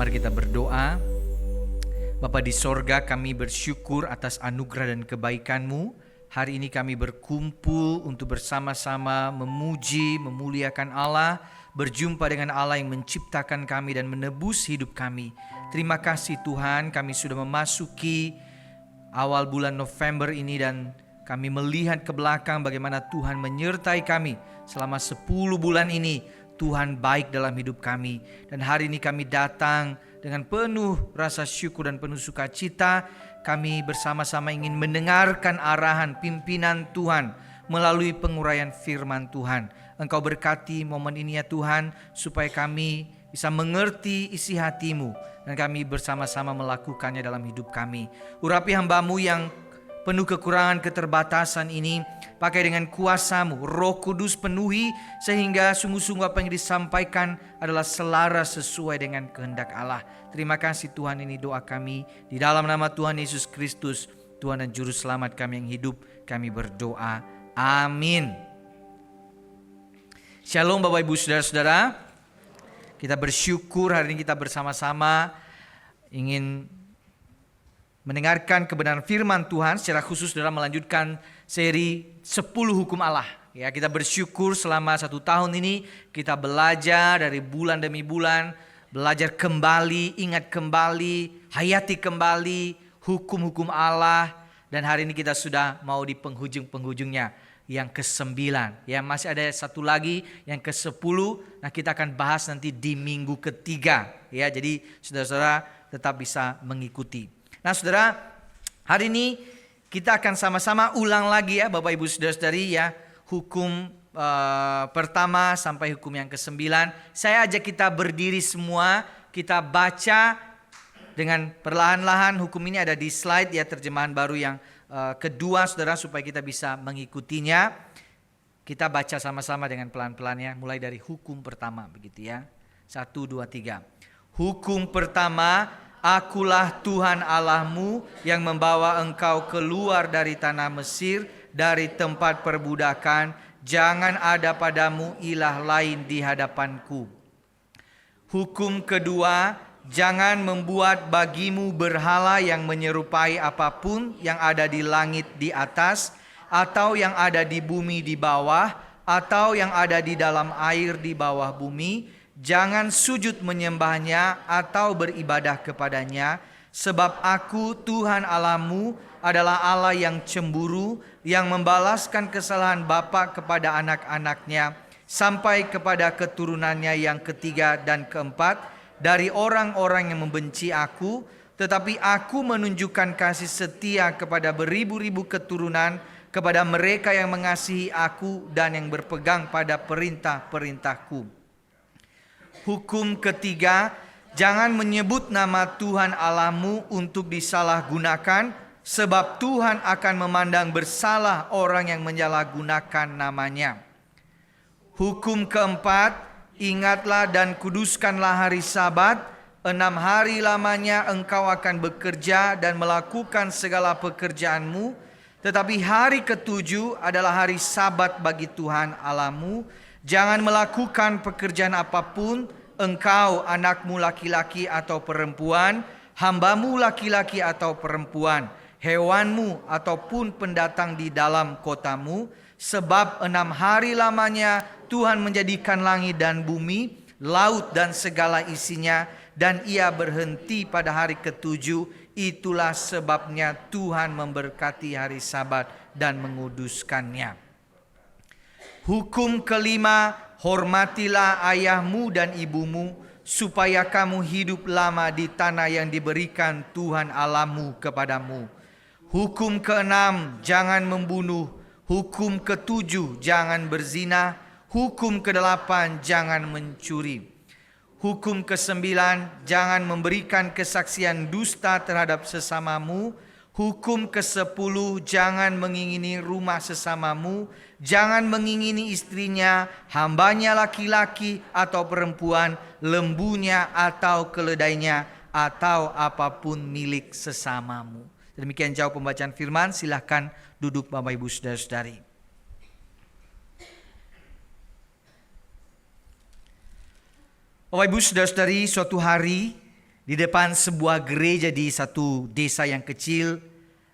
Mari kita berdoa. Bapa di sorga, kami bersyukur atas anugerah dan kebaikan-Mu. Hari ini kami berkumpul untuk bersama-sama memuji, memuliakan Allah, berjumpa dengan Allah yang menciptakan kami dan menebus hidup kami. Terima kasih Tuhan, kami sudah memasuki awal bulan November ini dan kami melihat ke belakang bagaimana Tuhan menyertai kami selama 10 bulan ini. Tuhan baik dalam hidup kami. Dan hari ini kami datang dengan penuh rasa syukur dan penuh sukacita. Kami bersama-sama ingin mendengarkan arahan pimpinan Tuhan melalui penguraian firman Tuhan. Engkau berkati momen ini ya Tuhan, supaya kami bisa mengerti isi hati-Mu dan kami bersama-sama melakukannya dalam hidup kami. Urapi hamba-Mu yang penuh kekurangan keterbatasan ini, pakai dengan kuasa-Mu, Roh Kudus penuhi, sehingga sungguh-sungguh apa yang disampaikan adalah selaras sesuai dengan kehendak Allah. Terima kasih Tuhan, ini doa kami di dalam nama Tuhan Yesus Kristus, Tuhan dan Juru Selamat kami yang hidup, kami berdoa. Amin. Shalom Bapak Ibu Saudara-saudara. Kita bersyukur hari ini kita bersama-sama ingin mendengarkan kebenaran firman Tuhan, secara khusus dalam melanjutkan seri 10 hukum Allah. Ya, kita bersyukur selama 1 tahun ini kita belajar dari bulan demi bulan, belajar kembali, ingat kembali, hayati kembali hukum-hukum Allah. Dan hari ini kita sudah mau di penghujung-penghujungnya, yang ke-9. Ya, masih ada satu lagi yang ke-10. Nah, kita akan bahas nanti di minggu ketiga. Ya, jadi saudara-saudara tetap bisa mengikuti. Nah saudara, hari ini kita akan sama-sama ulang lagi ya Bapak Ibu Saudara-saudari ya, hukum pertama sampai hukum yang ke-9. Saya ajak kita berdiri semua, kita baca dengan perlahan-lahan. Hukum ini ada di slide ya, terjemahan baru yang kedua saudara, supaya kita bisa mengikutinya. Kita baca sama-sama dengan pelan-pelan ya, mulai dari hukum pertama begitu ya. 1, 2, 3. Hukum pertama, Akulah Tuhan Allahmu yang membawa engkau keluar dari tanah Mesir, dari tempat perbudakan. Jangan ada padamu ilah lain di hadapanku. Hukum kedua, jangan membuat bagimu berhala yang menyerupai apapun yang ada di langit di atas, atau yang ada di bumi di bawah, atau yang ada di dalam air di bawah bumi. Jangan sujud menyembahnya atau beribadah kepadanya, sebab Aku Tuhan Allahmu adalah Allah yang cemburu, yang membalaskan kesalahan bapa kepada anak-anaknya sampai kepada keturunannya yang ketiga dan keempat dari orang-orang yang membenci Aku. Tetapi Aku menunjukkan kasih setia kepada beribu-ribu keturunan kepada mereka yang mengasihi Aku dan yang berpegang pada perintah-perintahku. Hukum ketiga, jangan menyebut nama Tuhan Allahmu untuk disalahgunakan, sebab Tuhan akan memandang bersalah orang yang menyalahgunakan namanya. Hukum keempat, ingatlah dan kuduskanlah hari Sabat. 6 hari lamanya engkau akan bekerja dan melakukan segala pekerjaanmu, tetapi hari ke-7 adalah hari Sabat bagi Tuhan Allahmu. Jangan melakukan pekerjaan apapun, engkau, anakmu laki-laki atau perempuan, hambamu laki-laki atau perempuan, hewanmu ataupun pendatang di dalam kotamu. Sebab 6 hari lamanya Tuhan menjadikan langit dan bumi, laut dan segala isinya, dan Ia berhenti pada hari ke-7. Itulah sebabnya Tuhan memberkati hari Sabat dan menguduskannya. Hukum kelima, hormatilah ayahmu dan ibumu, supaya kamu hidup lama di tanah yang diberikan Tuhan Allahmu kepadamu. Hukum keenam, jangan membunuh. Hukum ketujuh, jangan berzina. Hukum kedelapan, jangan mencuri. Hukum kesembilan, jangan memberikan kesaksian dusta terhadap sesamamu. Hukum ke-10, jangan mengingini rumah sesamamu, jangan mengingini istrinya, hambanya laki-laki atau perempuan, lembunya atau keledainya, atau apapun milik sesamamu. Demikian jauh pembacaan firman, silahkan duduk Bapak Ibu Saudara-saudari. Bapak Ibu Saudara-saudari, suatu hari Di depan sebuah gereja di satu desa yang kecil,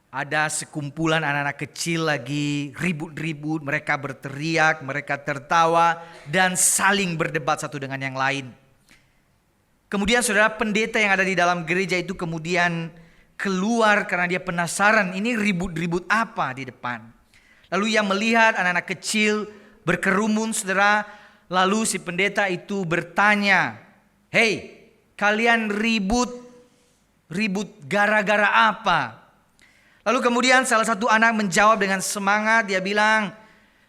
ada sekumpulan anak-anak kecil lagi ribut-ribut, mereka berteriak, mereka tertawa dan saling berdebat satu dengan yang lain. Kemudian saudara, pendeta yang ada di dalam gereja itu kemudian keluar karena dia penasaran ini ribut-ribut apa di depan. Lalu ia melihat anak-anak kecil berkerumun saudara. Lalu si pendeta itu bertanya, "Hei, kalian ribut gara-gara apa?" Lalu kemudian salah satu anak menjawab dengan semangat. Dia bilang,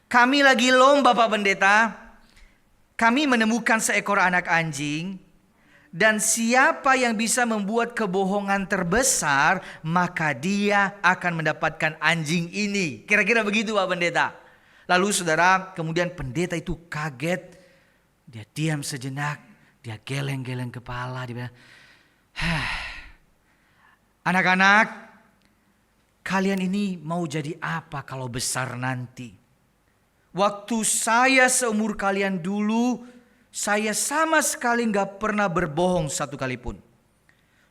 "Kami lagi lomba Pak Pendeta. Kami menemukan seekor anak anjing. Dan siapa yang bisa membuat kebohongan terbesar, maka dia akan mendapatkan anjing ini." Kira-kira begitu Pak Pendeta. Lalu saudara, kemudian pendeta itu kaget. Dia diam sejenak. Dia geleng-geleng kepala. Dia bilang, "Anak-anak, kalian ini mau jadi apa kalau besar nanti? Waktu saya seumur kalian dulu, saya sama sekali gak pernah berbohong satu kali pun."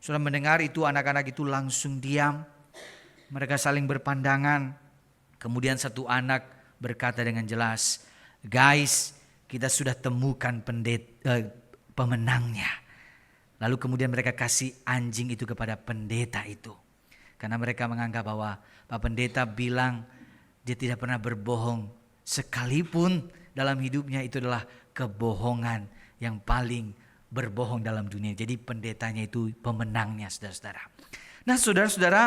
Sudah mendengar itu, anak-anak itu langsung diam. Mereka saling berpandangan. Kemudian satu anak berkata dengan jelas, "Guys, kita sudah temukan pemenangnya." Lalu kemudian mereka kasih anjing itu kepada pendeta itu. Karena mereka menganggap bahwa Pak Pendeta bilang dia tidak pernah berbohong sekalipun dalam hidupnya, itu adalah kebohongan yang paling berbohong dalam dunia. Jadi pendetanya itu pemenangnya, saudara-saudara. Nah saudara-saudara,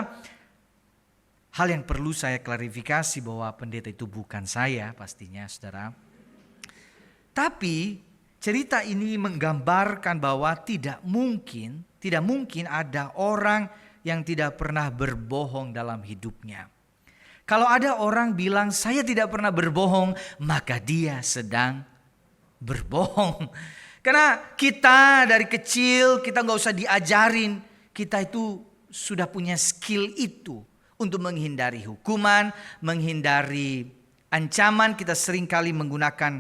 hal yang perlu saya klarifikasi bahwa pendeta itu bukan saya pastinya saudara. Tapi cerita ini menggambarkan bahwa tidak mungkin ada orang yang tidak pernah berbohong dalam hidupnya. Kalau ada orang bilang saya tidak pernah berbohong, maka dia sedang berbohong. Karena kita dari kecil, kita gak usah diajarin, kita itu sudah punya skill itu untuk menghindari hukuman, menghindari ancaman. Kita seringkali menggunakan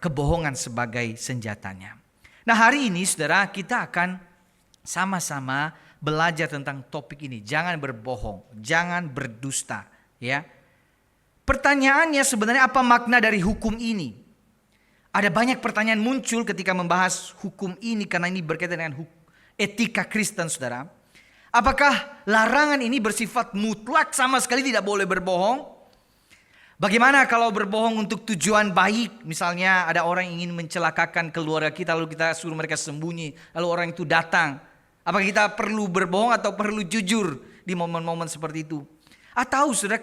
kebohongan sebagai senjatanya. Nah hari ini saudara, kita akan sama-sama belajar tentang topik ini. Jangan berbohong, jangan berdusta. Ya. Pertanyaannya sebenarnya apa makna dari hukum ini? Ada banyak pertanyaan muncul ketika membahas hukum ini karena ini berkaitan dengan etika Kristen saudara. Apakah larangan ini bersifat mutlak, sama sekali tidak boleh berbohong? Bagaimana kalau berbohong untuk tujuan baik? Misalnya ada orang yang ingin mencelakakan keluarga kita, lalu kita suruh mereka sembunyi, lalu orang itu datang. Apakah kita perlu berbohong atau perlu jujur di momen-momen seperti itu? Atau saudara,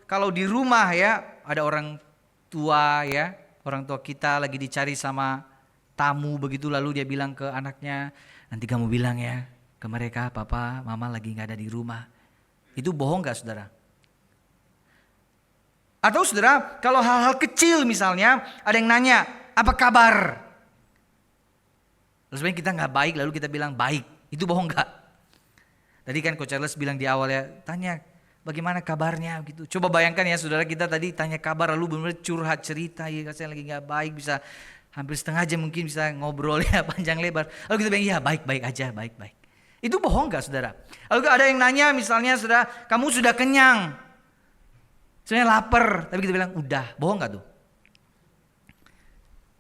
kalau di rumah ya, ada orang tua ya, orang tua kita lagi dicari sama tamu begitu, lalu dia bilang ke anaknya, "Nanti kamu bilang ya ke mereka, papa, mama lagi gak ada di rumah." Itu bohong gak saudara? Atau saudara, kalau hal-hal kecil misalnya, ada yang nanya, "Apa kabar?" Lalu sebenarnya kita gak baik, lalu kita bilang baik. Itu bohong gak? Tadi kan Coach Charles bilang di awal ya, tanya bagaimana kabarnya gitu. Coba bayangkan ya saudara, kita tadi tanya kabar lalu benar-benar curhat cerita, ya saya lagi gak baik, bisa hampir setengah jam mungkin bisa ngobrol ya panjang lebar. Lalu kita bilang ya baik-baik aja, baik-baik. Itu bohong gak saudara? Lalu ada yang nanya misalnya, "Saudara, kamu sudah kenyang?" Sebenarnya lapar, tapi kita bilang udah. Bohong gak tuh?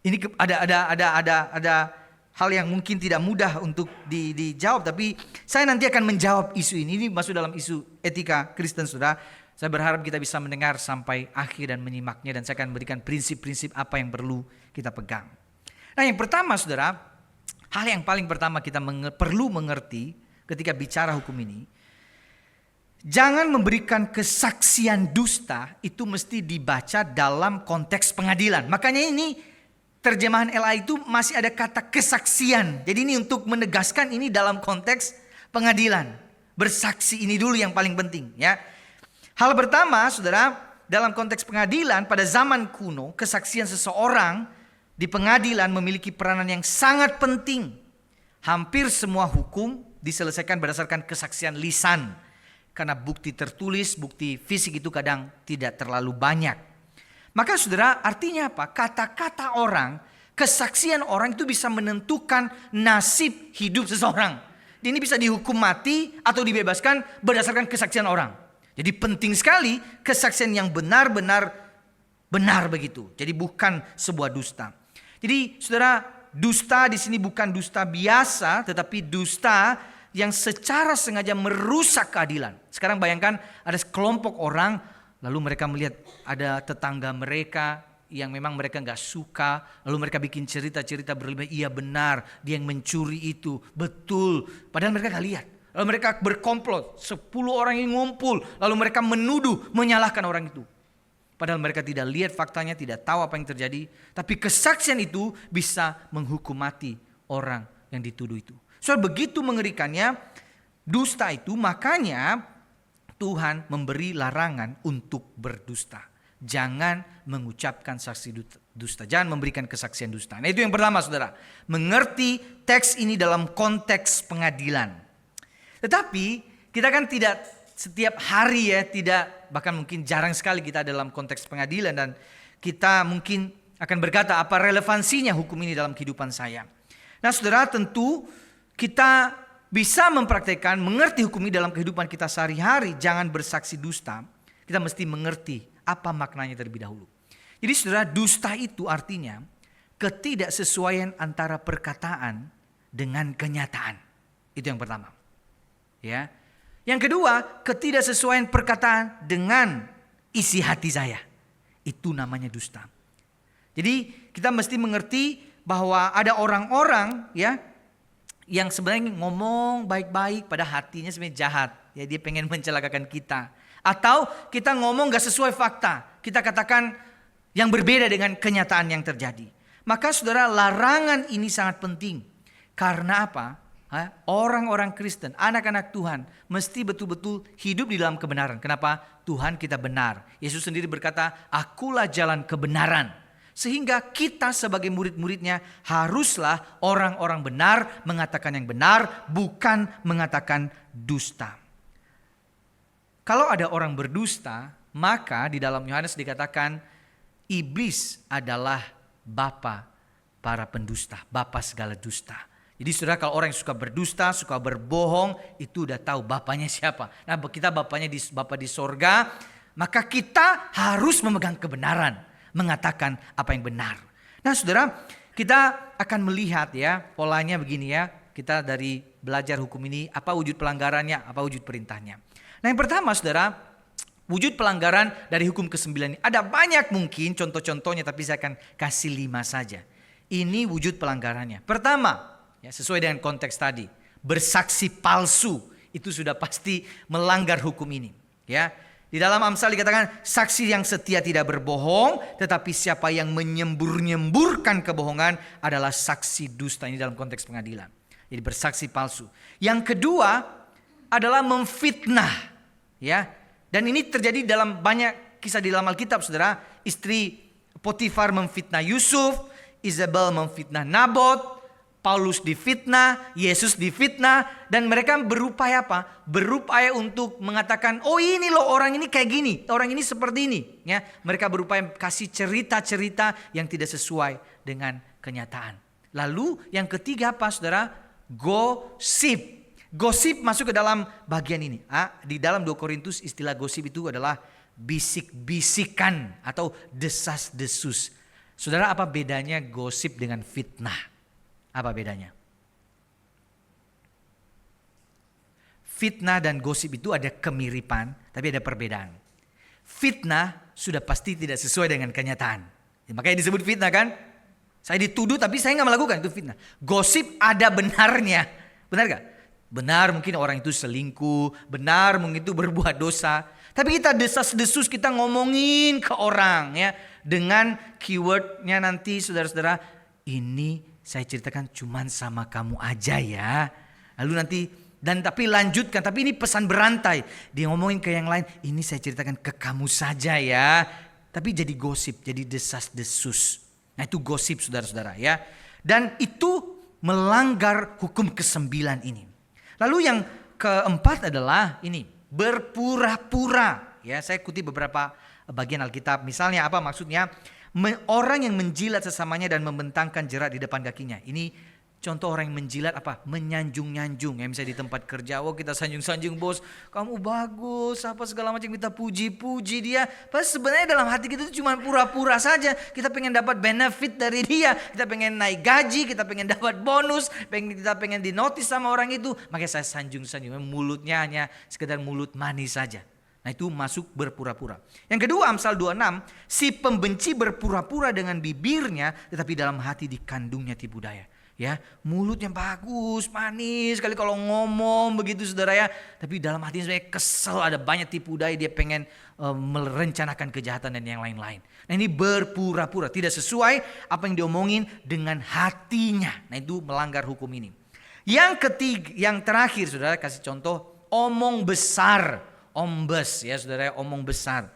Ini ada hal yang mungkin tidak mudah untuk dijawab, tapi saya nanti akan menjawab isu ini. Ini masuk dalam isu etika Kristen saudara. Saya berharap kita bisa mendengar sampai akhir dan menyimaknya, dan saya akan berikan prinsip-prinsip apa yang perlu kita pegang. Nah yang pertama saudara, hal yang paling pertama kita perlu mengerti ketika bicara hukum ini, jangan memberikan kesaksian dusta itu mesti dibaca dalam konteks pengadilan. Makanya ini terjemahan LA itu masih ada kata kesaksian. Jadi ini untuk menegaskan ini dalam konteks pengadilan. Bersaksi ini dulu yang paling penting ya. Hal pertama saudara, dalam konteks pengadilan pada zaman kuno, kesaksian seseorang di pengadilan memiliki peranan yang sangat penting. Hampir semua hukum diselesaikan berdasarkan kesaksian lisan. Karena bukti tertulis, bukti fisik itu kadang tidak terlalu banyak. Maka saudara, artinya apa? Kata-kata orang, kesaksian orang itu bisa menentukan nasib hidup seseorang. Dia ini bisa dihukum mati atau dibebaskan berdasarkan kesaksian orang. Jadi penting sekali kesaksian yang benar-benar benar begitu. Jadi bukan sebuah dusta. Jadi saudara, dusta di sini bukan dusta biasa, tetapi dusta yang secara sengaja merusak keadilan. Sekarang bayangkan ada sekelompok orang, lalu mereka melihat ada tetangga mereka yang memang mereka nggak suka, lalu mereka bikin cerita-cerita berlebihan. Iya benar, dia yang mencuri itu, betul. Padahal mereka nggak lihat. Lalu mereka berkomplot, 10 orang yang ngumpul, lalu mereka menuduh, menyalahkan orang itu. Padahal mereka tidak lihat faktanya, tidak tahu apa yang terjadi. Tapi kesaksian itu bisa menghukum mati orang yang dituduh itu. So begitu mengerikannya dusta itu, makanya Tuhan memberi larangan untuk berdusta. Jangan mengucapkan saksi dusta. Jangan memberikan kesaksian dusta. Nah itu yang pertama saudara. Mengerti teks ini dalam konteks pengadilan. Tetapi kita kan tidak setiap hari ya, tidak, bahkan mungkin jarang sekali kita dalam konteks pengadilan. Dan kita mungkin akan berkata apa relevansinya hukum ini dalam kehidupan saya. Nah saudara, tentu kita bisa mempraktekkan, mengerti hukum ini dalam kehidupan kita sehari-hari. Jangan bersaksi dusta. Kita mesti mengerti apa maknanya terlebih dahulu. Jadi saudara, dusta itu artinya ketidaksesuaian antara perkataan dengan kenyataan. Itu yang pertama. Ya. Yang kedua, ketidaksesuaian perkataan dengan isi hati saya. Itu namanya dusta. Jadi kita mesti mengerti bahwa ada orang-orang ya yang sebenarnya ngomong baik-baik pada hatinya sebenarnya jahat. Ya, dia pengen mencelakakan kita. Atau kita ngomong gak sesuai fakta. Kita katakan yang berbeda dengan kenyataan yang terjadi. Maka saudara, larangan ini sangat penting. Karena apa? Orang-orang Kristen, anak-anak Tuhan mesti betul-betul hidup di dalam kebenaran. Kenapa? Tuhan kita benar. Yesus sendiri berkata, akulah jalan kebenaran. Sehingga kita sebagai murid-muridnya haruslah orang-orang benar, mengatakan yang benar, bukan mengatakan dusta. Kalau ada orang berdusta, maka di dalam Yohanes dikatakan iblis adalah bapa para pendusta, bapa segala dusta. Jadi saudara, kalau orang yang suka berdusta, suka berbohong, itu udah tahu bapaknya siapa. Nah kita bapaknya Bapa di sorga, maka kita harus memegang kebenaran, mengatakan apa yang benar. Nah saudara, kita akan melihat ya polanya begini ya. Kita dari belajar hukum ini, apa wujud pelanggarannya, apa wujud perintahnya. Nah yang pertama saudara, wujud pelanggaran dari hukum ke-9 ini. Ada banyak mungkin contoh-contohnya, tapi saya akan kasih 5 saja. Ini wujud pelanggarannya. Pertama, ya, sesuai dengan konteks tadi, bersaksi palsu itu sudah pasti melanggar hukum ini. Ya, di dalam Amsal dikatakan saksi yang setia tidak berbohong, tetapi siapa yang menyembur-nyemburkan kebohongan adalah saksi dusta. Ini dalam konteks pengadilan. Jadi bersaksi palsu. Yang kedua adalah memfitnah. Ya, dan ini terjadi dalam banyak kisah di dalam Alkitab, saudara. Istri Potifar memfitnah Yusuf, Isabel memfitnah Nabot. Paulus difitnah, Yesus difitnah, dan mereka berupaya apa? Berupaya untuk mengatakan, oh ini loh orang ini kayak gini, orang ini seperti ini. Ya, mereka berupaya kasih cerita-cerita yang tidak sesuai dengan kenyataan. Lalu yang ketiga apa saudara? Gosip. Gosip masuk ke dalam bagian ini. Di dalam 2 Korintus istilah gosip itu adalah bisik-bisikan atau desas-desus. Saudara, apa bedanya gosip dengan fitnah? Apa bedanya? Fitnah dan gosip itu ada kemiripan, tapi ada perbedaan. Fitnah sudah pasti tidak sesuai dengan kenyataan. Makanya disebut fitnah kan? Saya dituduh tapi saya nggak melakukan, itu fitnah. Gosip ada benarnya, benar gak? Benar mungkin orang itu selingkuh, benar mungkin itu berbuat dosa. Tapi kita desas-desus, kita ngomongin ke orang ya, dengan keywordnya nanti saudara-saudara, ini saya ceritakan cuman sama kamu aja ya. Lalu nanti tapi lanjutkan, tapi ini pesan berantai. Dia ngomongin ke yang lain, ini saya ceritakan ke kamu saja ya. Tapi jadi gosip, jadi desas-desus. Nah itu gosip saudara-saudara ya. Dan itu melanggar hukum ke-9 ini. Lalu yang keempat adalah ini, berpura-pura. Ya, saya kutip beberapa bagian Alkitab. Misalnya apa maksudnya? Orang yang menjilat sesamanya dan membentangkan jerat di depan kakinya. Ini Contoh orang yang menjilat apa? Menyanjung-nyanjung. Ya misalnya di tempat kerja, kita sanjung-sanjung bos, kamu bagus, apa segala macam, kita puji-puji dia. Padahal sebenarnya dalam hati kita itu cuma pura-pura saja. Kita pengen dapat benefit dari dia, kita pengen naik gaji, kita pengen dapat bonus, kita pengen dinotis sama orang itu. Makanya saya sanjung-sanjung, mulutnya hanya sekedar mulut manis saja. Nah itu masuk berpura-pura. Yang kedua Amsal 26, si pembenci berpura-pura dengan bibirnya, tetapi dalam hati dikandungnya tipu daya. Ya, mulutnya bagus, manis sekali kalau ngomong begitu saudara ya. Tapi dalam hatinya sebenarnya kesel, ada banyak tipu daya, dia pengen merencanakan kejahatan dan yang lain-lain. Nah ini berpura-pura, tidak sesuai apa yang diomongin dengan hatinya. Nah itu melanggar hukum ini. Yang ketiga, yang terakhir saudara, kasih contoh omong besar. Ombes ya saudara, omong besar.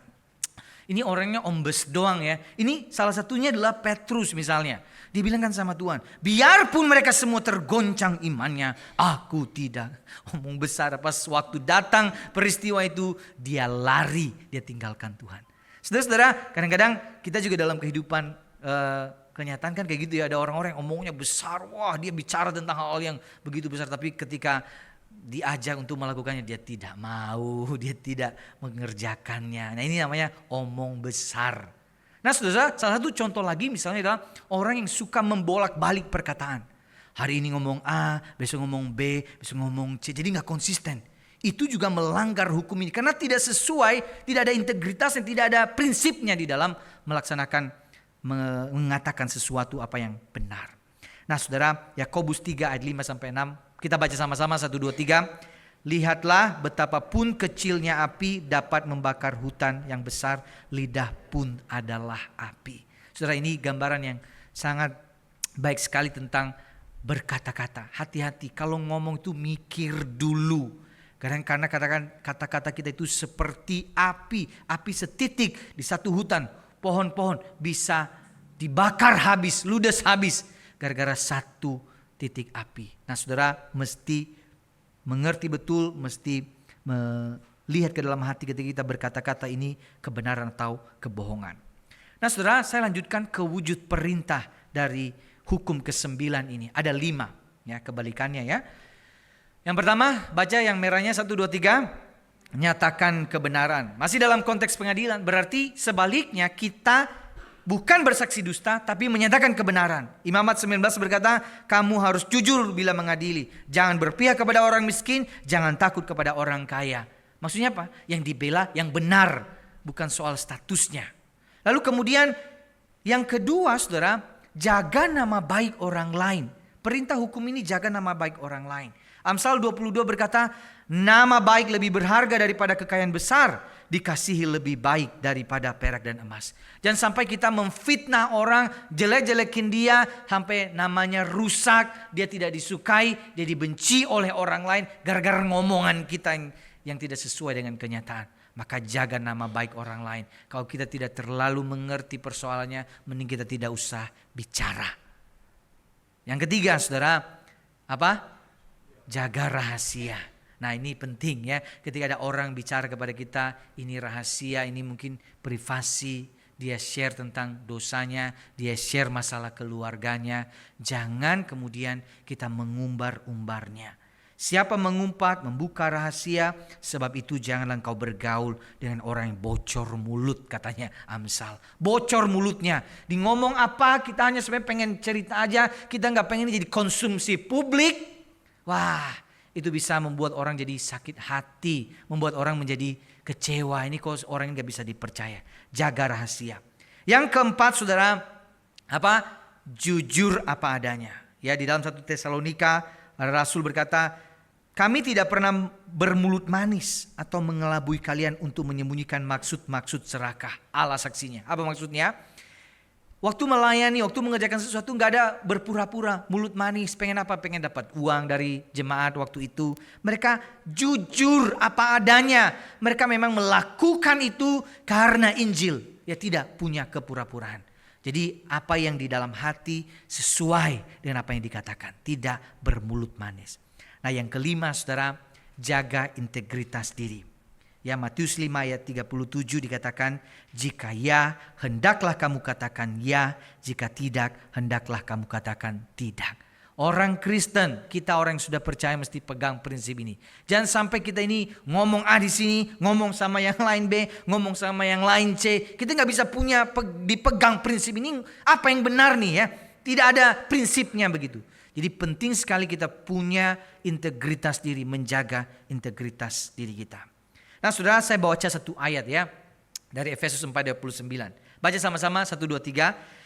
Ini orangnya ombes doang ya. Ini salah satunya adalah Petrus misalnya. Dia bilangkan sama Tuhan, biarpun mereka semua tergoncang imannya, aku tidak. Omong besar, pas waktu datang peristiwa itu dia lari, dia tinggalkan Tuhan. Saudara-saudara, kadang-kadang kita juga dalam kehidupan kenyataan kan kayak gitu ya. Ada orang-orang yang omongnya besar, wah dia bicara tentang hal-hal yang begitu besar. Tapi ketika diajak untuk melakukannya dia tidak mau, dia tidak mengerjakannya. Nah ini namanya omong besar. Nah saudara, salah satu contoh lagi misalnya adalah orang yang suka membolak-balik perkataan. Hari ini ngomong A, besok ngomong B, besok ngomong C. Jadi gak konsisten. Itu juga melanggar hukum ini. Karena tidak sesuai, tidak ada integritas dan tidak ada prinsipnya di dalam melaksanakan, mengatakan sesuatu apa yang benar. Nah saudara, Yakobus 3 ayat 5-6. Kita baca sama-sama 1, 2, 3. Lihatlah betapapun kecilnya api dapat membakar hutan yang besar, lidah pun adalah api. Saudara, ini gambaran yang sangat baik sekali tentang berkata-kata. Hati-hati kalau ngomong itu mikir dulu. Karena kata-kata kita itu seperti api. Api setitik di satu hutan, pohon-pohon bisa dibakar habis, ludes habis gara-gara satu titik api. Nah saudara mesti mengerti betul, mesti melihat ke dalam hati ketika kita berkata-kata ini kebenaran atau kebohongan. Nah saudara, saya lanjutkan ke wujud perintah dari hukum ke-9 ini. Ada 5 ya, kebalikannya ya. Yang pertama, baca yang merahnya 1, 2, 3. Nyatakan kebenaran. Masih dalam konteks pengadilan, berarti sebaliknya kita bukan bersaksi dusta, tapi menyatakan kebenaran. Imamat 19 berkata, kamu harus jujur bila mengadili. Jangan berpihak kepada orang miskin, jangan takut kepada orang kaya. Maksudnya apa? Yang dibela yang benar, bukan soal statusnya. Lalu kemudian yang kedua saudara, jaga nama baik orang lain. Perintah hukum ini jaga nama baik orang lain. Amsal 22 berkata, nama baik lebih berharga daripada kekayaan besar, dikasihi lebih baik daripada perak dan emas. Jangan sampai kita memfitnah orang, jelek-jelekin dia sampai namanya rusak, dia tidak disukai, dia dibenci oleh orang lain gara-gara ngomongan kita yang tidak sesuai dengan kenyataan. Maka jaga nama baik orang lain. Kalau kita tidak terlalu mengerti persoalannya, mending kita tidak usah bicara. Yang ketiga saudara, apa? Jaga rahasia. Nah ini penting ya, ketika ada orang bicara kepada kita, ini rahasia, ini mungkin privasi, dia share tentang dosanya, dia share masalah keluarganya. Jangan kemudian kita mengumbar-umbarnya. Siapa mengumpat, membuka rahasia, sebab itu janganlah engkau bergaul dengan orang yang bocor mulut, katanya Amsal. Bocor mulutnya, di ngomong apa kita hanya sebenarnya pengen cerita aja, kita gak pengen jadi konsumsi publik. Wah, itu bisa membuat orang jadi sakit hati, membuat orang menjadi kecewa. Ini kok orang yang gak bisa dipercaya. Jaga rahasia. Yang keempat saudara, apa? Jujur apa adanya. Ya, di dalam 1 Tesalonika Rasul berkata, kami tidak pernah bermulut manis atau mengelabui kalian untuk menyembunyikan maksud-maksud serakah. Allah saksinya. Apa maksudnya? Waktu melayani, waktu mengerjakan sesuatu gak ada berpura-pura, mulut manis, pengen apa? Pengen dapat uang dari jemaat waktu itu. Mereka jujur apa adanya. Mereka memang melakukan itu karena Injil. Ya tidak punya kepura-puraan. Jadi apa yang di dalam hati sesuai dengan apa yang dikatakan. Tidak bermulut manis. Nah yang kelima saudara, jaga integritas diri. Ya Matius 5 ayat 37 dikatakan, jika ya hendaklah kamu katakan ya, jika tidak hendaklah kamu katakan tidak. Orang Kristen, kita orang yang sudah percaya mesti pegang prinsip ini. Jangan sampai kita ini ngomong A di sini, ngomong sama yang lain B, ngomong sama yang lain C. Kita nggak bisa dipegang prinsip ini. Apa yang benar nih ya? Tidak ada prinsipnya begitu. Jadi penting sekali kita punya integritas diri, menjaga integritas diri kita. Nah saudara, saya baca satu ayat ya. Dari Efesus 4:29. Baca sama-sama 1, 2, 3.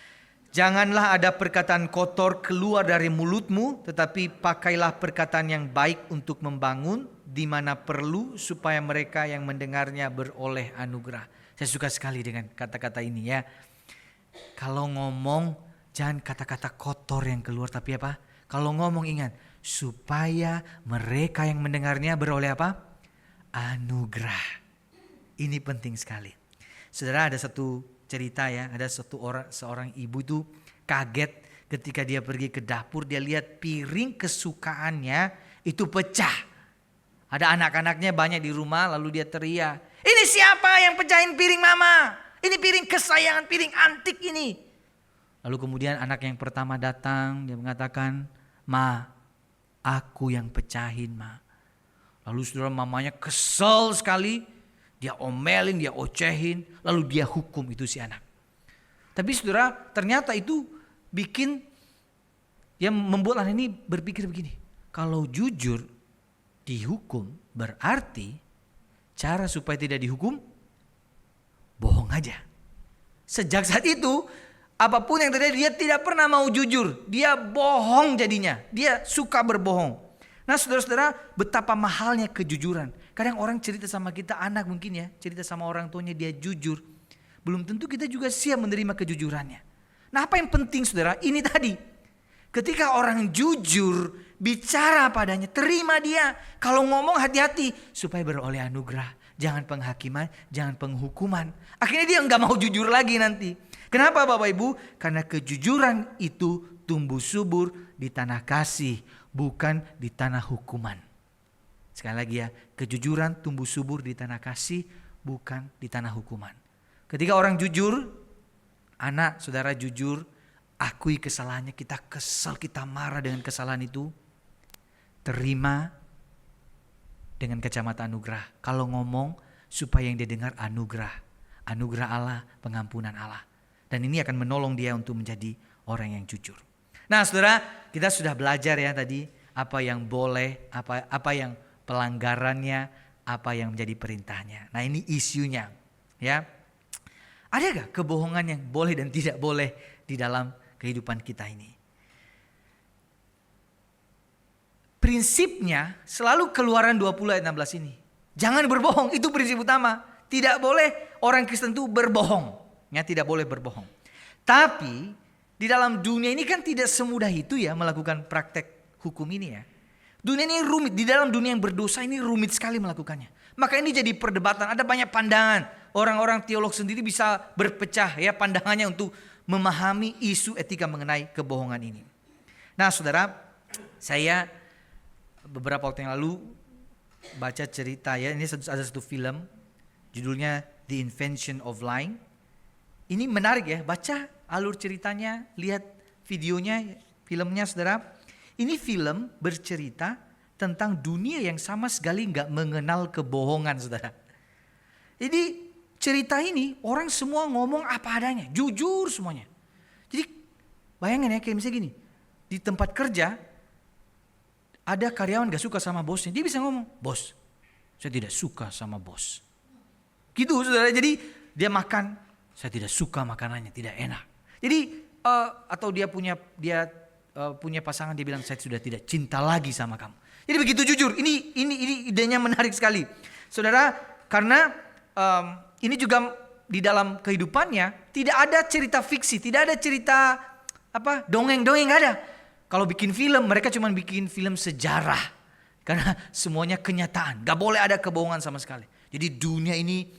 Janganlah ada perkataan kotor keluar dari mulutmu, tetapi pakailah perkataan yang baik untuk membangun di mana perlu, supaya mereka yang mendengarnya beroleh anugerah. Saya suka sekali dengan kata-kata ini ya. Kalau ngomong jangan kata-kata kotor yang keluar, tapi apa? Kalau ngomong ingat, supaya mereka yang mendengarnya beroleh apa? Anugerah. Ini penting sekali. Saudara, ada satu cerita ya, ada seorang ibu itu kaget ketika dia pergi ke dapur, dia lihat piring kesukaannya itu pecah. Ada anak-anaknya banyak di rumah, lalu dia teriak, "Ini siapa yang pecahin piring mama? Ini piring kesayangan, piring antik ini." Lalu kemudian anak yang pertama datang, dia mengatakan, "Ma, aku yang pecahin, Ma." Lalu saudara, mamanya kesel sekali. Dia omelin, dia ocehin, lalu dia hukum itu si anak. Tapi saudara, ternyata itu bikin, yang membuat anak ini berpikir begini. Kalau jujur dihukum, berarti cara supaya tidak dihukum, bohong aja. Sejak saat itu, apapun yang terjadi, dia tidak pernah mau jujur. Dia bohong jadinya, dia suka berbohong. Nah saudara-saudara, betapa mahalnya kejujuran. Kadang orang cerita sama kita, anak mungkin ya, cerita sama orang tuanya dia jujur. Belum tentu kita juga siap menerima kejujurannya. Nah apa yang penting saudara, ini tadi. Ketika orang jujur, bicara padanya, terima dia. Kalau ngomong hati-hati, supaya beroleh anugerah. Jangan penghakiman, jangan penghukuman. Akhirnya dia gak mau jujur lagi nanti. Kenapa Bapak Ibu? Karena kejujuran itu tumbuh subur di tanah kasih, bukan di tanah hukuman. Sekali lagi ya, kejujuran tumbuh subur di tanah kasih, bukan di tanah hukuman. Ketika orang jujur, anak saudara jujur, akui kesalahannya, kita kesal, kita marah dengan kesalahan itu, terima dengan kacamata anugerah. Kalau ngomong, supaya yang dia dengar anugerah. Anugerah Allah, pengampunan Allah. Dan ini akan menolong dia untuk menjadi orang yang jujur. Nah saudara, kita sudah belajar ya tadi apa yang boleh, apa yang pelanggarannya, apa yang menjadi perintahnya. Nah ini isunya ya. Ada gak kebohongan yang boleh dan tidak boleh di dalam kehidupan kita ini? Prinsipnya selalu Keluaran 20 ayat 16 ini. Jangan berbohong, itu prinsip utama. Tidak boleh orang Kristen itu berbohong. Ya, tidak boleh berbohong. Tapi di dalam dunia ini kan tidak semudah itu ya melakukan praktek hukum ini ya. Dunia ini rumit, di dalam dunia yang berdosa ini rumit sekali melakukannya. Maka ini jadi perdebatan, ada banyak pandangan. Orang-orang teolog sendiri bisa berpecah ya pandangannya untuk memahami isu etika mengenai kebohongan ini. Nah saudara, saya beberapa waktu yang lalu baca cerita ya, ini ada satu film judulnya The Invention of Lying. Ini menarik ya, baca alur ceritanya, lihat videonya, filmnya saudara. Ini film bercerita tentang dunia yang sama sekali gak mengenal kebohongan saudara. Jadi cerita ini orang semua ngomong apa adanya, jujur semuanya. Jadi bayangin ya kayak misalnya gini, di tempat kerja ada karyawan gak suka sama bosnya, dia bisa ngomong, "Bos, saya tidak suka sama bos." Gitu saudara, jadi dia makan, "Saya tidak suka makanannya, tidak enak." Jadi atau dia punya pasangan, dia bilang, "Saya sudah tidak cinta lagi sama kamu." Jadi begitu jujur. Ini idenya menarik sekali, saudara, karena ini juga di dalam kehidupannya tidak ada cerita fiksi, tidak ada cerita dongeng-dongeng, nggak ada. Kalau bikin film, mereka cuma bikin film sejarah, karena semuanya kenyataan, nggak boleh ada kebohongan sama sekali. Jadi dunia ini,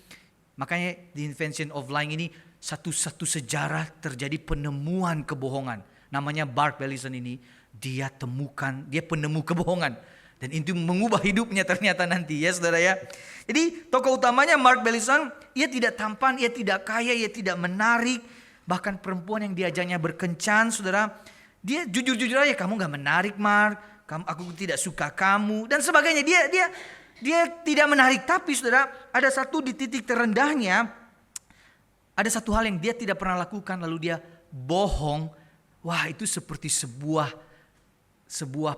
makanya The Invention of Lying ini satu-satu sejarah terjadi penemuan kebohongan. Namanya Mark Bellison ini, dia penemu kebohongan. Dan itu mengubah hidupnya ternyata nanti ya saudara ya. Jadi tokoh utamanya Mark Bellison, ia tidak tampan, ia tidak kaya, ia tidak menarik. Bahkan perempuan yang diajaknya berkencan saudara, Dia jujur-jujur aja, kamu gak menarik Mark, aku tidak suka kamu dan sebagainya. Dia tidak menarik, tapi saudara ada satu di titik terendahnya, ada satu hal yang dia tidak pernah lakukan lalu dia bohong. Wah, itu seperti sebuah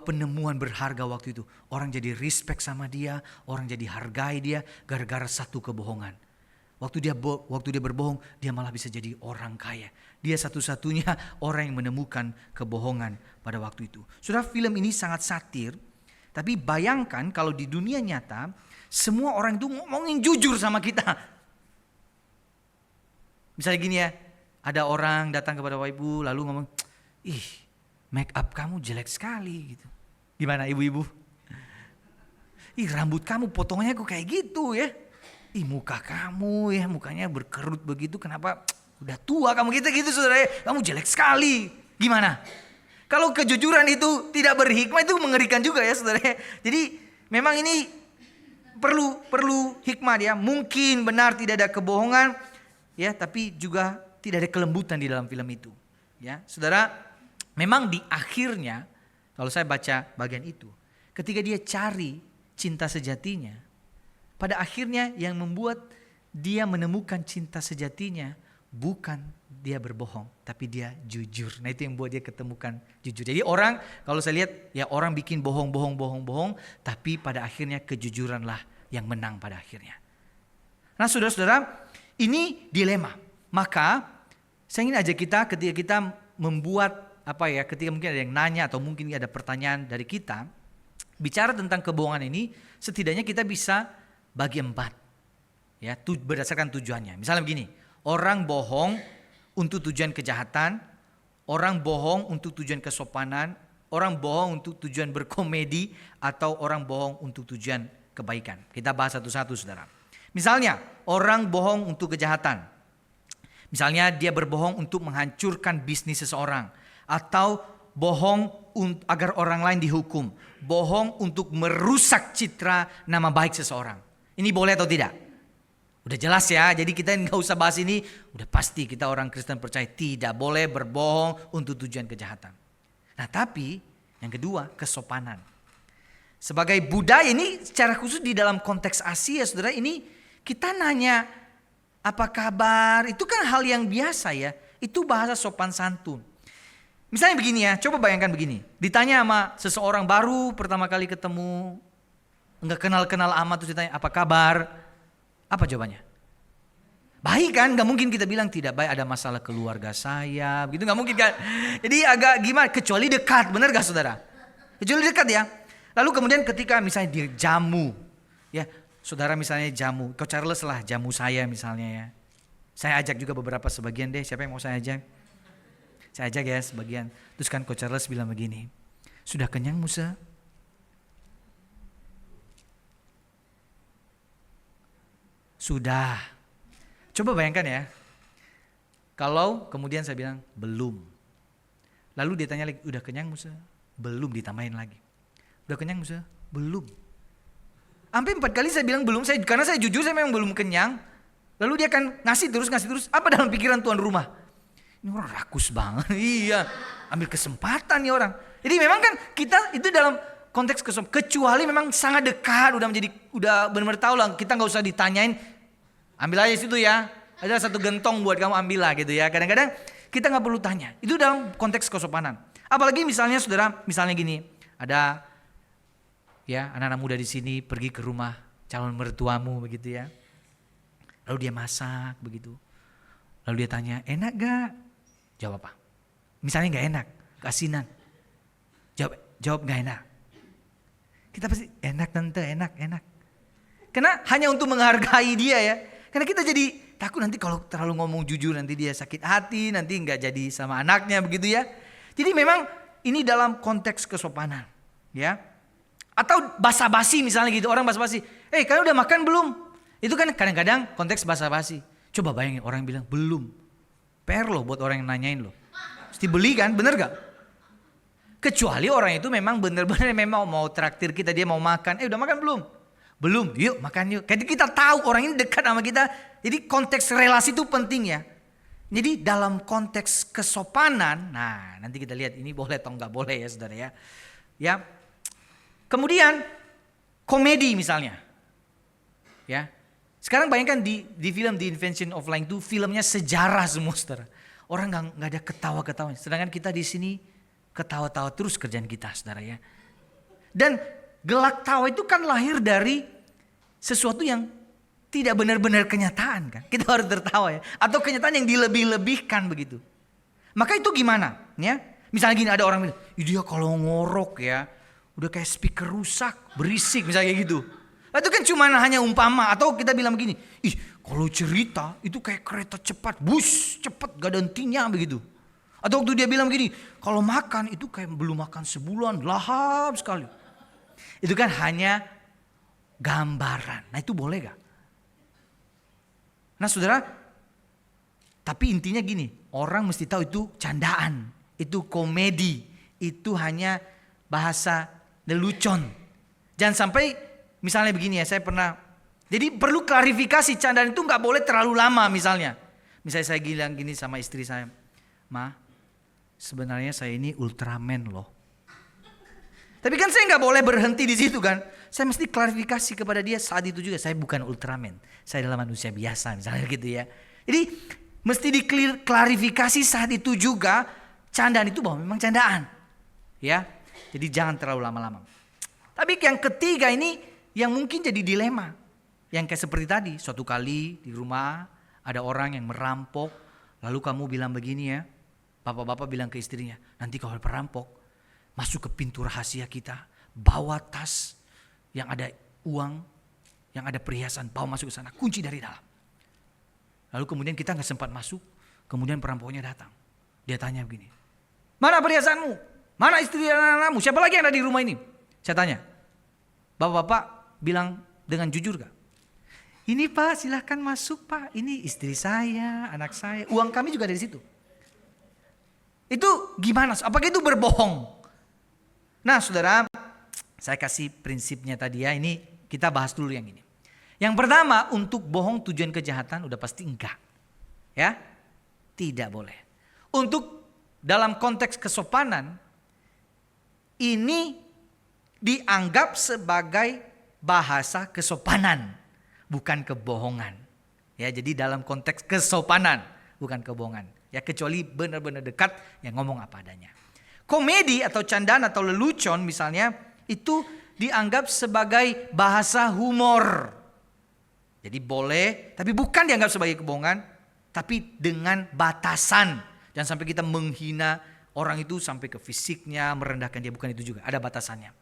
penemuan berharga waktu itu. Orang jadi respect sama dia, orang jadi hargai dia gara-gara satu kebohongan. Waktu dia berbohong, dia malah bisa jadi orang kaya. Dia satu-satunya orang yang menemukan kebohongan pada waktu itu. Saudara, film ini sangat satir, tapi bayangkan kalau di dunia nyata semua orang itu ngomongin jujur sama kita. Misalnya gini ya, ada orang datang kepada Bapak Ibu lalu ngomong, ih, make up kamu jelek sekali gitu. Gimana ibu-ibu? Ih, rambut kamu potongnya kok kayak gitu ya. Ih, muka kamu ya, mukanya berkerut begitu, kenapa udah tua kamu gitu saudara, kamu jelek sekali. Gimana? Kalau kejujuran itu tidak berhikmah itu mengerikan juga ya saudara. Jadi memang ini perlu hikmah ya. Mungkin benar tidak ada kebohongan ya, tapi juga tidak ada kelembutan di dalam film itu. Ya, saudara, memang di akhirnya kalau saya baca bagian itu, ketika dia cari cinta sejatinya, pada akhirnya yang membuat dia menemukan cinta sejatinya bukan dia berbohong, tapi dia jujur. Nah, itu yang buat dia ketemukan jujur. Jadi orang, kalau saya lihat ya, orang bikin bohong, tapi pada akhirnya kejujuranlah yang menang pada akhirnya. Nah, saudara-saudara, ini dilema. Maka saya ingin ajak kita ketika kita membuat ketika mungkin ada yang nanya atau mungkin ada pertanyaan dari kita, bicara tentang kebohongan ini, setidaknya kita bisa bagi 4 ya, berdasarkan tujuannya. Misalnya begini, orang bohong untuk tujuan kejahatan, orang bohong untuk tujuan kesopanan, orang bohong untuk tujuan berkomedi, atau orang bohong untuk tujuan kebaikan. Kita bahas satu-satu saudara. Misalnya orang bohong untuk kejahatan, misalnya dia berbohong untuk menghancurkan bisnis seseorang, atau bohong agar orang lain dihukum, bohong untuk merusak citra nama baik seseorang. Ini boleh atau tidak? Udah jelas ya, jadi kita nggak usah bahas ini. Udah pasti kita orang Kristen percaya tidak boleh berbohong untuk tujuan kejahatan. Nah, tapi yang kedua, kesopanan. Sebagai budaya ini secara khusus di dalam konteks Asia, saudara, ini kita nanya apa kabar, itu kan hal yang biasa ya. Itu bahasa sopan santun. Misalnya begini ya, coba bayangkan begini. Ditanya sama seseorang baru pertama kali ketemu, enggak kenal-kenal amat, terus ditanya apa kabar? Apa jawabannya? Baik kan? Gak mungkin kita bilang tidak baik, ada masalah keluarga saya, begitu gak mungkin kan? Jadi agak gimana? Kecuali dekat, benar gak saudara? Kecuali dekat ya. Lalu kemudian ketika misalnya di jamu, ya saudara misalnya jamu, Coach Charles lah jamu saya misalnya ya. Saya ajak juga beberapa sebagian deh, siapa yang mau saya ajak? Saya ajak ya sebagian. Terus kan Coach Charles bilang begini, sudah kenyang Musa? Sudah. Coba bayangkan ya, kalau kemudian saya bilang belum. Lalu dia tanya lagi, udah kenyang Musa? Belum, ditambahin lagi. Udah kenyang Musa? Belum. Sampai 4 kali saya bilang belum, karena saya jujur saya memang belum kenyang. Lalu dia akan ngasih terus. Apa dalam pikiran tuan rumah? Ini orang rakus banget. Iya, ambil kesempatan nih orang. Jadi memang kan kita itu dalam konteks kecuali memang sangat dekat, udah benar-benar tahu lah, kita nggak usah ditanyain, ambil aja situ ya, ada satu gentong buat kamu, ambil lah gitu ya. Kadang-kadang kita nggak perlu tanya, itu dalam konteks kesopanan. Apalagi misalnya saudara, misalnya gini, ada ya anak-anak muda di sini pergi ke rumah calon mertuamu begitu ya, lalu dia masak begitu, lalu dia tanya enak gak? Jawab apa? Misalnya nggak enak, keasinan, jawab nggak enak. Kita pasti enak tante, enak. Karena hanya untuk menghargai dia ya. Karena kita jadi takut nanti kalau terlalu ngomong jujur nanti dia sakit hati, nanti nggak jadi sama anaknya begitu ya. Jadi memang ini dalam konteks kesopanan ya. Atau basa-basi misalnya gitu, orang basa-basi. Kalian udah makan belum? Itu kan kadang-kadang konteks basa-basi. Coba bayangin orang bilang belum. PR loh buat orang yang nanyain loh. Mesti beli kan, bener gak? Kecuali orang itu memang benar-benar memang mau traktir kita, dia mau makan. Udah makan belum? Belum, yuk makan yuk. Jadi kita tahu orang ini dekat sama kita. Jadi konteks relasi itu penting ya. Jadi dalam konteks kesopanan, nah nanti kita lihat ini boleh atau nggak boleh ya saudara ya. Ya. Kemudian komedi misalnya. Ya. Sekarang bayangkan di film The Invention of Lying itu filmnya sejarah semua saudara. Orang nggak ada ketawa-ketawa. Sedangkan kita di sini ketawa-tawa terus kerjaan kita saudara ya. Dan gelak tawa itu kan lahir dari sesuatu yang tidak benar-benar kenyataan kan. Kita harus tertawa ya. Atau kenyataan yang dilebih-lebihkan begitu. Maka itu gimana? Ya? Misalnya gini, ada orang bilang, dia kalau ngorok ya udah kayak speaker rusak, berisik misalnya kayak gitu. Itu kan cuma hanya umpama. Atau kita bilang begini, kalau cerita itu kayak kereta cepat, bus cepat gak ada hentinya begitu. Atau waktu dia bilang begini, kalau makan itu kayak belum makan sebulan, lahap sekali. Itu kan hanya gambaran. Nah itu boleh gak? Nah saudara, tapi intinya gini, orang mesti tahu itu candaan, itu komedi, itu hanya bahasa lelucon. Jangan sampai misalnya begini ya, saya pernah, jadi perlu klarifikasi, candaan itu gak boleh terlalu lama misalnya. Misalnya saya bilang gini sama istri saya, Ma, sebenarnya saya ini Ultraman loh. Tapi kan saya gak boleh berhenti di situ kan. Saya mesti klarifikasi kepada dia saat itu juga. Saya bukan Ultraman. Saya adalah manusia biasa misalnya gitu ya. Jadi mesti diklarifikasi saat itu juga. Candaan itu bahwa memang candaan. Ya. Jadi jangan terlalu lama-lama. Tapi yang ketiga ini yang mungkin jadi dilema. Yang kayak seperti tadi. Suatu kali di rumah ada orang yang merampok. Lalu kamu bilang begini ya. Bapak-bapak bilang ke istrinya. Nanti kalau perampok masuk ke pintu rahasia kita. Bawa tas yang ada uang, yang ada perhiasan, bawa masuk ke sana, kunci dari dalam. Lalu kemudian kita gak sempat masuk, kemudian perampoknya datang. Dia tanya begini, mana perhiasanmu? Mana istri dan anak-anakmu? Siapa lagi yang ada di rumah ini? Saya tanya, bapak-bapak bilang dengan jujur gak? Ini Pak, silahkan masuk Pak, ini istri saya, anak saya, uang kami juga ada di situ. Itu gimana? Apakah itu berbohong? Nah saudara, saya kasih prinsipnya tadi ya, ini kita bahas dulu yang ini. Yang pertama, untuk bohong tujuan kejahatan udah pasti enggak. Ya, tidak boleh. Untuk dalam konteks kesopanan, ini dianggap sebagai bahasa kesopanan, bukan kebohongan. Ya, jadi dalam konteks kesopanan, bukan kebohongan. Ya, kecuali benar-benar dekat yang ngomong apa adanya. Komedi atau candaan atau lelucon misalnya, itu dianggap sebagai bahasa humor. Jadi boleh, tapi bukan dianggap sebagai kebohongan, tapi dengan batasan. Jangan sampai kita menghina orang itu sampai ke fisiknya, merendahkan dia, bukan itu juga, ada batasannya.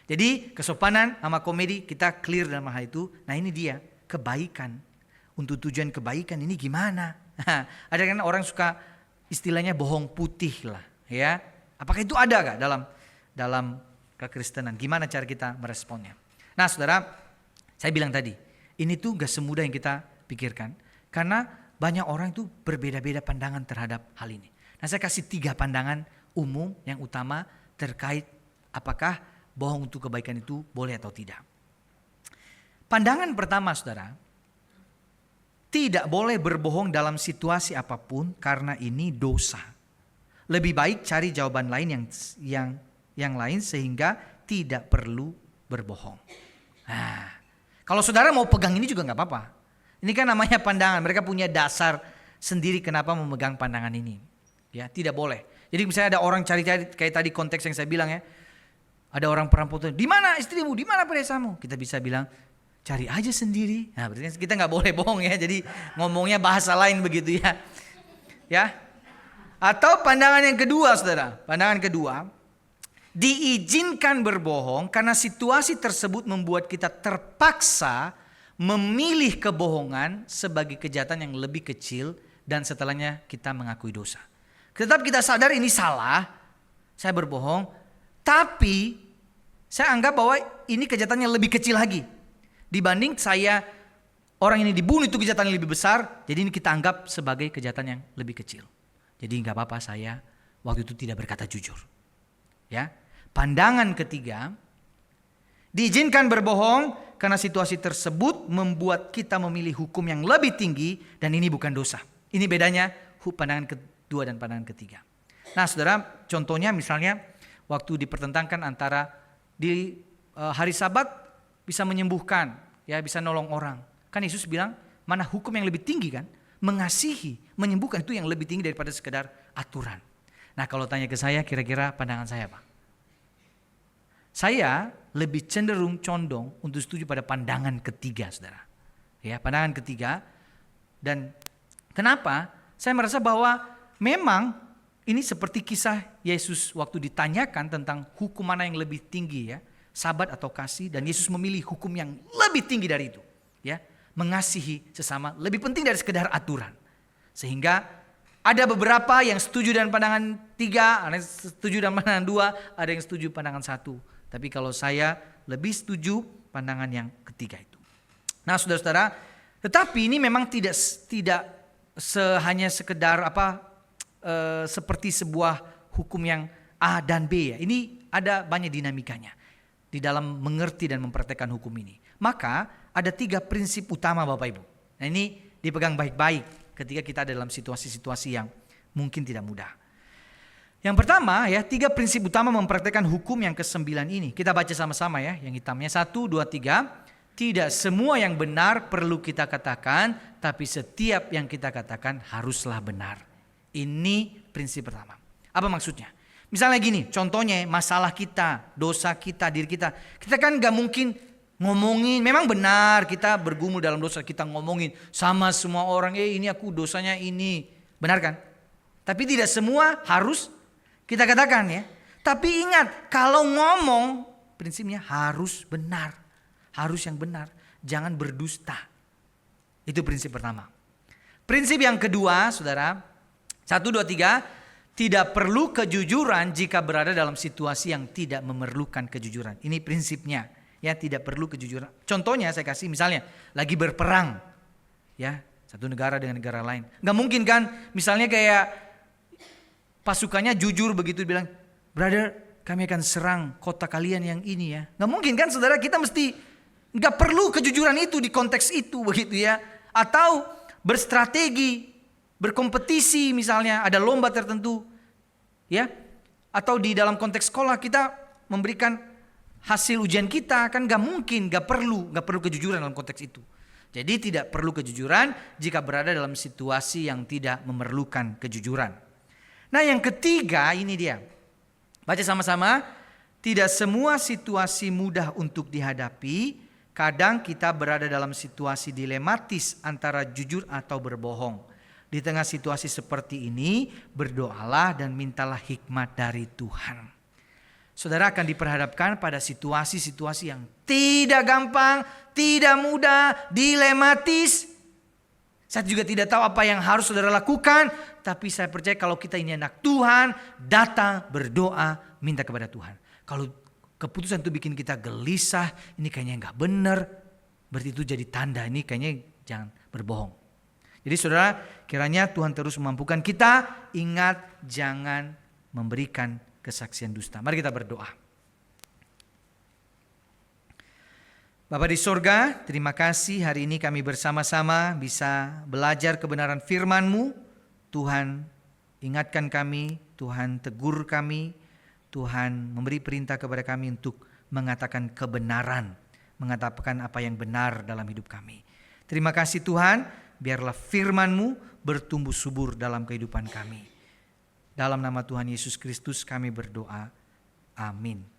Jadi kesopanan sama komedi kita clear dalam hal itu. Nah ini dia, kebaikan. Untuk tujuan kebaikan ini gimana? Ada kan orang suka istilahnya bohong putih lah, ya. Apakah itu ada gak dalam kekristenan? Gimana cara kita meresponnya? Nah saudara, saya bilang tadi, ini tuh gak semudah yang kita pikirkan. Karena banyak orang itu berbeda-beda pandangan terhadap hal ini. Nah saya kasih 3 pandangan umum yang utama terkait apakah bohong untuk kebaikan itu boleh atau tidak. Pandangan pertama saudara, tidak boleh berbohong dalam situasi apapun karena ini dosa. Lebih baik cari jawaban lain yang lain sehingga tidak perlu berbohong. Nah, kalau saudara mau pegang ini juga gak apa-apa. Ini kan namanya pandangan. Mereka punya dasar sendiri kenapa memegang pandangan ini. Ya, tidak boleh. Jadi misalnya ada orang cari-cari kayak tadi konteks yang saya bilang ya. Ada orang perampok, di mana istrimu, di mana perhiasanmu? Kita bisa bilang cari aja sendiri. Nah, berarti kita gak boleh bohong ya. Jadi ngomongnya bahasa lain begitu ya. Ya. Atau pandangan yang kedua saudara. Pandangan kedua, diizinkan berbohong karena situasi tersebut membuat kita terpaksa memilih kebohongan sebagai kejahatan yang lebih kecil dan setelahnya kita mengakui dosa. Tetap kita sadar ini salah, saya berbohong, tapi saya anggap bahwa ini kejahatan yang lebih kecil lagi. Dibanding orang ini dibunuh itu kejahatan yang lebih besar, jadi ini kita anggap sebagai kejahatan yang lebih kecil. Jadi gak apa-apa saya waktu itu tidak berkata jujur. Ya. Pandangan ketiga, diizinkan berbohong karena situasi tersebut membuat kita memilih hukum yang lebih tinggi dan ini bukan dosa. Ini bedanya pandangan kedua dan pandangan ketiga. Nah saudara, contohnya misalnya waktu dipertentangkan antara di hari Sabat bisa menyembuhkan, ya bisa nolong orang. Kan Yesus bilang mana hukum yang lebih tinggi kan? Mengasihi, menyembuhkan itu yang lebih tinggi daripada sekedar aturan. Nah kalau tanya ke saya, kira-kira pandangan saya apa? Saya lebih cenderung condong untuk setuju pada pandangan ketiga, saudara. Ya, pandangan ketiga. Dan kenapa? Saya merasa bahwa memang ini seperti kisah Yesus waktu ditanyakan tentang hukum mana yang lebih tinggi, ya, Sabat atau kasih, dan Yesus memilih hukum yang lebih tinggi dari itu, ya, mengasihi sesama lebih penting dari sekedar aturan. Sehingga ada beberapa yang setuju dengan pandangan 3, ada yang setuju dengan pandangan 2, ada yang setuju pandangan 1. Tapi kalau saya lebih setuju pandangan yang ketiga itu. Nah saudara-saudara, tetapi ini memang tidak hanya sekedar seperti sebuah hukum yang A dan B, ya. Ini ada banyak dinamikanya di dalam mengerti dan mempraktekkan hukum ini. Maka ada 3 prinsip utama Bapak Ibu. Nah ini dipegang baik-baik ketika kita ada dalam situasi-situasi yang mungkin tidak mudah. Yang pertama, ya, 3 prinsip utama mempraktekkan hukum yang ke-9 ini. Kita baca sama-sama, ya, yang hitamnya 1, 2, 3. Tidak semua yang benar perlu kita katakan, tapi setiap yang kita katakan haruslah benar. Ini prinsip pertama. Apa maksudnya? Misalnya gini, contohnya masalah kita, dosa kita, diri kita. Kita kan gak mungkin ngomongin, memang benar kita bergumul dalam dosa, kita ngomongin sama semua orang, ini aku dosanya ini. Benar kan? Tapi tidak semua harus kita katakan, ya. Tapi ingat, kalau ngomong prinsipnya harus benar. Harus yang benar, jangan berdusta. Itu prinsip pertama. Prinsip yang kedua, saudara, 1, 2, 3, tidak perlu kejujuran jika berada dalam situasi yang tidak memerlukan kejujuran. Ini prinsipnya, ya, tidak perlu kejujuran. Contohnya saya kasih misalnya lagi berperang, ya, satu negara dengan negara lain. Gak mungkin kan, misalnya kayak pasukannya jujur begitu bilang, brother, kami akan serang kota kalian yang ini, ya. Gak mungkin kan saudara, kita mesti gak perlu kejujuran itu di konteks itu begitu, ya. Atau berstrategi, berkompetisi misalnya, ada lomba tertentu, ya. Atau di dalam konteks sekolah kita memberikan hasil ujian kita, kan gak mungkin, gak perlu kejujuran dalam konteks itu. Jadi tidak perlu kejujuran jika berada dalam situasi yang tidak memerlukan kejujuran. Nah yang ketiga ini dia, baca sama-sama. Tidak semua situasi mudah untuk dihadapi. Kadang kita berada dalam situasi dilematis antara jujur atau berbohong. Di tengah situasi seperti ini, berdoalah dan mintalah hikmat dari Tuhan. Saudara akan diperhadapkan pada situasi-situasi yang tidak gampang, tidak mudah, dilematis. Saya juga tidak tahu apa yang harus saudara lakukan, tapi saya percaya kalau kita ini anak Tuhan, datang berdoa, minta kepada Tuhan. Kalau keputusan itu bikin kita gelisah, ini kayaknya nggak benar, berarti itu jadi tanda ini kayaknya jangan berbohong. Jadi saudara, kiranya Tuhan terus memampukan kita, ingat jangan memberikan kesaksian dusta. Mari kita berdoa. Bapa di sorga, terima kasih hari ini kami bersama-sama bisa belajar kebenaran firman-Mu. Tuhan ingatkan kami, Tuhan tegur kami, Tuhan memberi perintah kepada kami untuk mengatakan kebenaran, mengatakan apa yang benar dalam hidup kami. Terima kasih Tuhan, biarlah firman-Mu bertumbuh subur dalam kehidupan kami. Dalam nama Tuhan Yesus Kristus kami berdoa. Amin.